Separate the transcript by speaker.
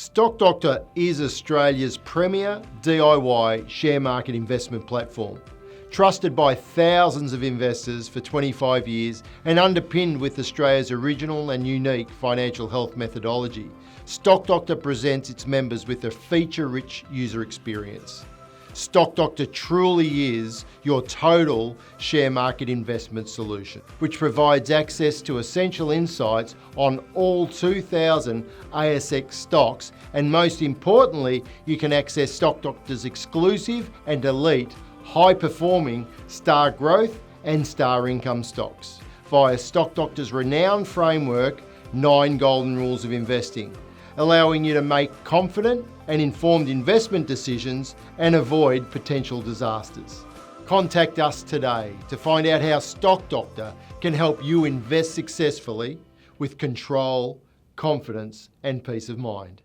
Speaker 1: Stock Doctor is Australia's premier DIY share market investment platform. Trusted by thousands of investors for 25 years and underpinned with Australia's original and unique financial health methodology, Stock Doctor presents its members with a feature-rich user experience. Stock Doctor truly is your total share market investment solution, which provides access to essential insights on all 2,000 ASX stocks, and most importantly, you can access Stock Doctor's exclusive and elite high-performing Star Growth and Star Income stocks via Stock Doctor's renowned framework, 9 Golden Rules of Investing, allowing you to make confident and informed investment decisions and avoid potential disasters. Contact us today to find out how Stock Doctor can help you invest successfully with control, confidence and peace of mind.